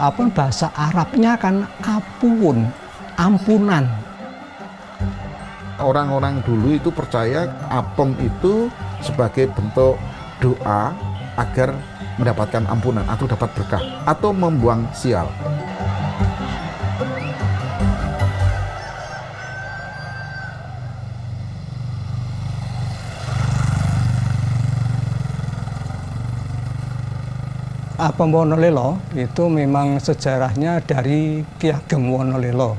Apa bahasa Arabnya kan apun, ampunan. Orang-orang dulu itu percaya apem itu sebagai bentuk doa agar mendapatkan ampunan atau dapat berkah atau membuang sial. Apem Wonolelo itu memang sejarahnya dari Ki Ageng Wonolelo.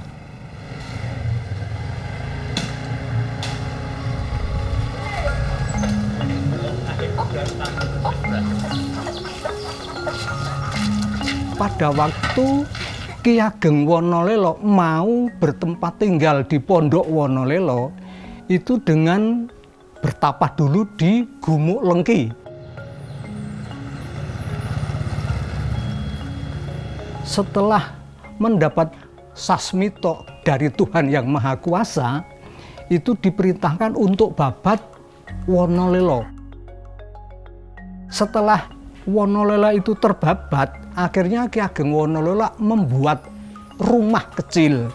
Pada waktu Ki Ageng Wonolelo mau bertempat tinggal di Pondok Wonolelo, itu dengan bertapa dulu di Gumuk Lengki. Setelah mendapat sasmito dari Tuhan Yang Maha Kuasa, itu diperintahkan untuk babat Wonolelo. Setelah Wonolelo itu terbabat, akhirnya Ki Ageng Wonolelo membuat rumah kecil.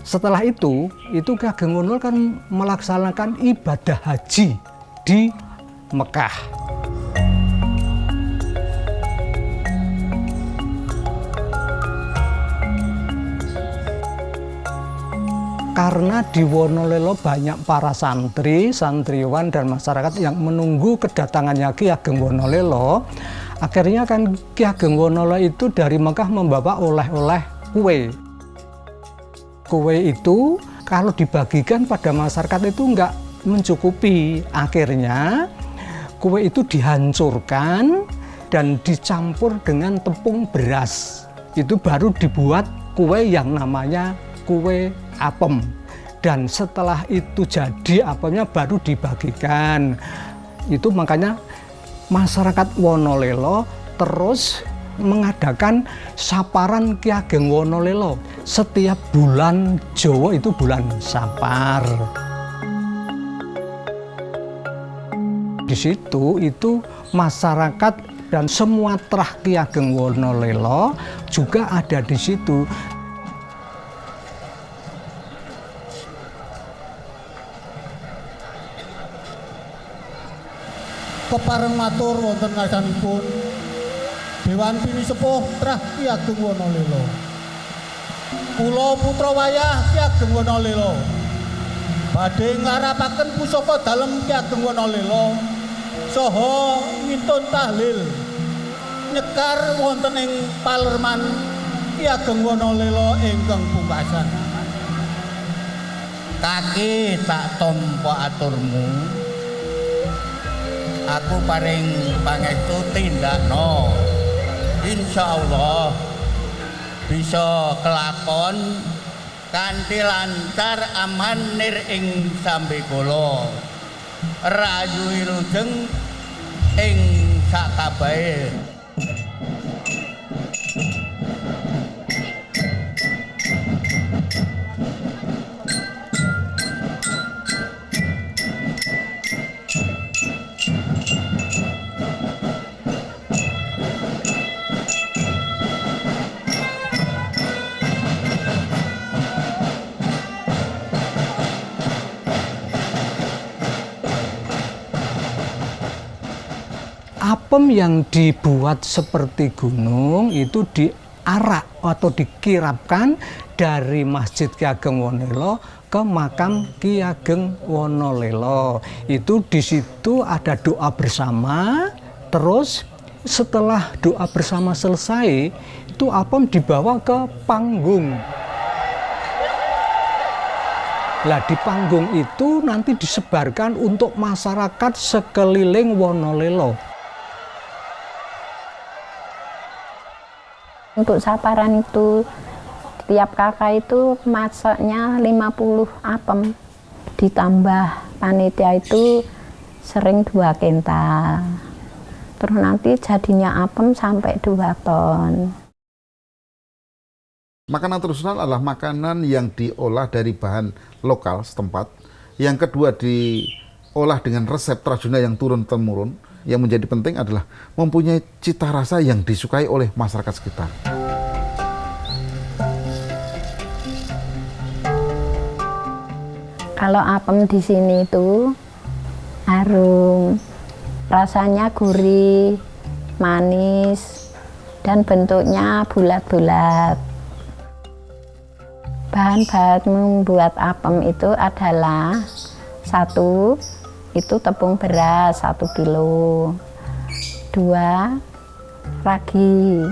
Setelah itu Ki Ageng Wonolelo kan melaksanakan ibadah haji di Mekah. Karena di Wonolelo banyak para santri, santriwan, dan masyarakat yang menunggu kedatangannya Ki Ageng Wonolelo, akhirnya kan Ki Ageng Wonolelo itu dari Mekah membawa oleh-oleh kue. Kue itu kalau dibagikan pada masyarakat itu nggak mencukupi. Akhirnya kue itu dihancurkan dan dicampur dengan tepung beras. Itu baru dibuat kue yang namanya kue apem. Dan setelah itu jadi apemnya baru dibagikan. Itu makanya masyarakat Wonolelo terus mengadakan saparan Ki Ageng Wonolelo setiap bulan Jawa, itu bulan Sapar. Di situ itu masyarakat dan semua trah Ki Ageng Wonolelo juga ada di situ. Kepareng matur wonten ngasanipun Dewan Pini Sepuh Trah Ki Ageng Wonolelo. Kula putra wayah Ki Ageng Wonolelo badhe nglarapaken pusaka dalem Ki Ageng Wonolelo saha ngintun tahlil nyekar wonten ing Palerman Ki Ageng Wonolelo ingkang pungkasan. Kaki tak tampa aturmu, aku paring pangestu tindakno, insyaallah bisa kelakon kanthi lancar aman nir ing sambe kula rayu wilujeng ing sakabahe. Apem yang dibuat seperti gunung itu diarak atau dikirapkan dari Masjid Ki Ageng Wonolelo ke makam Ki Ageng Wonolelo. Itu di situ ada doa bersama. Terus setelah doa bersama selesai, itu apem dibawa ke panggung. Lah di panggung itu nanti disebarkan untuk masyarakat sekeliling Wonolelo. Untuk saparan itu tiap kakak itu masaknya 50 apem, ditambah panitia itu sering 2 kental. Terus nanti jadinya apem sampai 2 ton. Makanan tradisional adalah makanan yang diolah dari bahan lokal setempat. Yang kedua diolah dengan resep tradisional yang turun-temurun. Yang menjadi penting adalah mempunyai cita rasa yang disukai oleh masyarakat sekitar. Kalau apem di sini itu harum, rasanya gurih, manis, dan bentuknya bulat-bulat. Bahan-bahan membuat apem itu adalah 1, itu tepung beras 1 kilo, 2, ragi,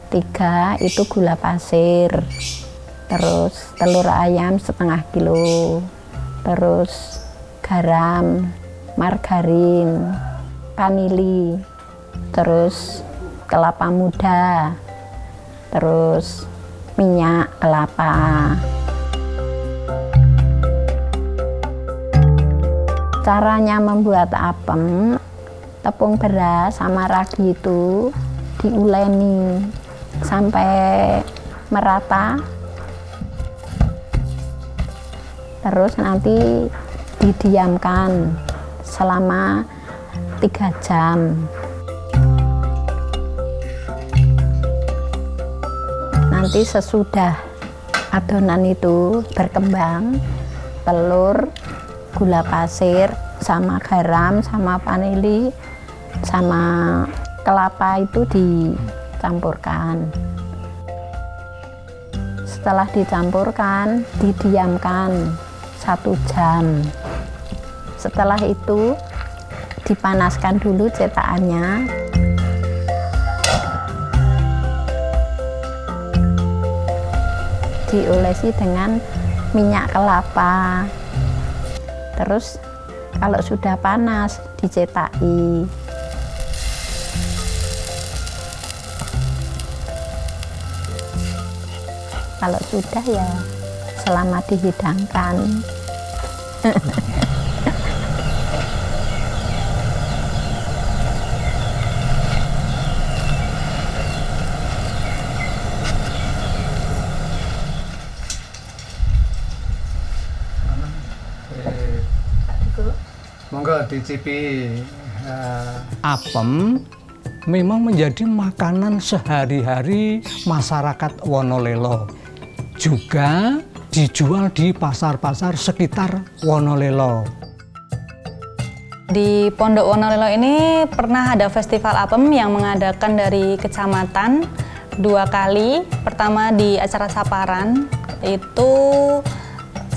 3, itu gula pasir, terus telur ayam setengah kilo, terus garam, margarin, vanili, terus kelapa muda, terus minyak kelapa. Caranya membuat apem, tepung beras sama ragi itu diuleni sampai merata. Terus nanti didiamkan selama 3 jam. Nanti sesudah adonan itu berkembang, telur, gula pasir, sama garam, sama vanili, sama kelapa itu dicampurkan. Setelah dicampurkan, didiamkan 1 jam. Setelah itu dipanaskan dulu cetakannya. Diolesi dengan minyak kelapa. Terus kalau sudah panas dicetaki. Kalau sudah ya selamat dihidangkan. Monggo dicipi. Apem memang menjadi makanan sehari-hari masyarakat Wonolelo. Juga dijual di pasar-pasar sekitar Wonolelo. Di Pondok Wonolelo ini pernah ada festival apem yang mengadakan dari kecamatan 2 kali. Pertama di acara Saparan, itu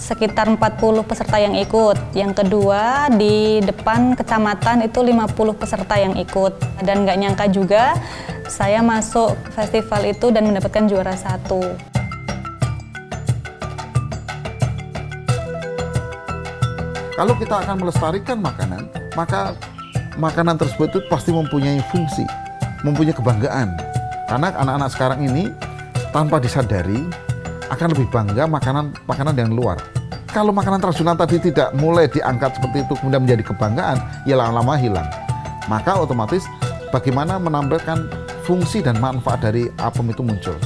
sekitar 40 peserta yang ikut. Yang kedua di depan kecamatan itu 50 peserta yang ikut. Dan nggak nyangka juga saya masuk festival itu dan mendapatkan juara 1. Kalau kita akan melestarikan makanan, maka makanan tersebut itu pasti mempunyai fungsi, mempunyai kebanggaan. Karena anak-anak sekarang ini tanpa disadari akan lebih bangga makanan yang luar. Kalau makanan tradisional tadi tidak mulai diangkat seperti itu kemudian menjadi kebanggaan, ya lama-lama hilang. Maka otomatis bagaimana menampilkan fungsi dan manfaat dari apem itu muncul.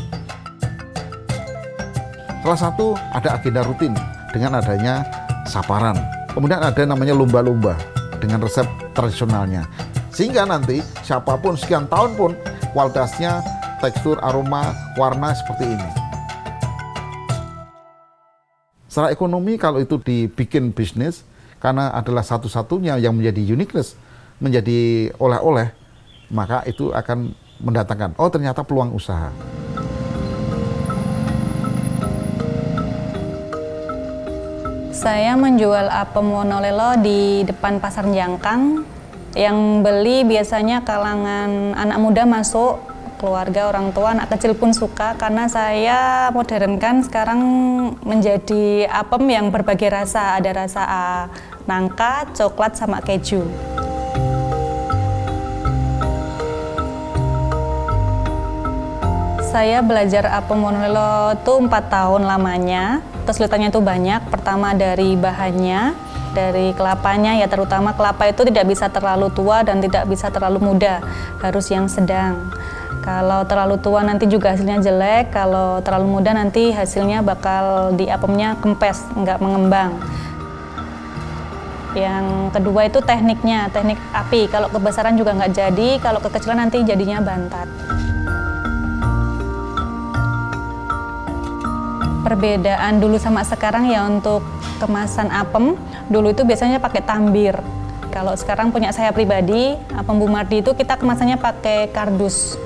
Salah satu ada agenda rutin dengan adanya Saparan. Kemudian ada namanya lomba-lomba dengan resep tradisionalnya. Sehingga nanti siapapun sekian tahun pun kualitasnya, tekstur, aroma, warna seperti ini. Secara ekonomi kalau itu dibikin bisnis, karena adalah satu-satunya yang menjadi uniqueness, menjadi oleh-oleh, maka itu akan mendatangkan, oh ternyata peluang usaha. Saya menjual apem Wonolelo di depan Pasar Jangkang. Yang beli biasanya kalangan anak muda masuk, keluarga, orang tua, anak kecil pun suka karena saya modernkan sekarang menjadi apem yang berbagai rasa. Ada rasa nangka, coklat, sama keju. Saya belajar apem Wonolelo itu 4 tahun lamanya. Kesulitannya itu banyak. Pertama dari bahannya, dari kelapanya, ya terutama kelapa itu tidak bisa terlalu tua dan tidak bisa terlalu muda, harus yang sedang. Kalau terlalu tua nanti juga hasilnya jelek, kalau terlalu muda nanti hasilnya bakal di apemnya kempes, nggak mengembang. Yang kedua itu tekniknya, teknik api. Kalau kebesaran juga nggak jadi, kalau kekecilan nanti jadinya bantat. Perbedaan dulu sama sekarang ya untuk kemasan apem, dulu itu biasanya pakai tambir. Kalau sekarang punya saya pribadi, apem Bu Mardi itu kita kemasannya pakai kardus.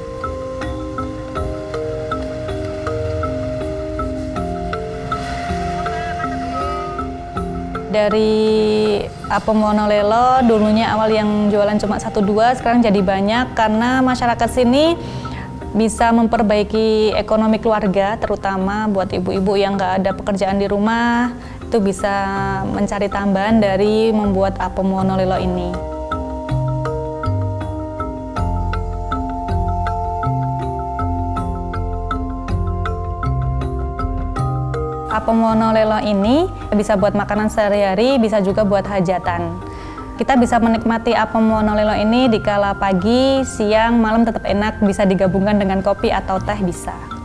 Dari apem Wonolelo, dulunya awal yang jualan cuma 1-2, sekarang jadi banyak karena masyarakat sini bisa memperbaiki ekonomi keluarga, terutama buat ibu-ibu yang nggak ada pekerjaan di rumah, itu bisa mencari tambahan dari membuat apem Wonolelo ini. Apem Wonolelo ini bisa buat makanan sehari-hari, bisa juga buat hajatan. Kita bisa menikmati apem Wonolelo ini di kala pagi, siang, malam tetap enak, bisa digabungkan dengan kopi atau teh bisa.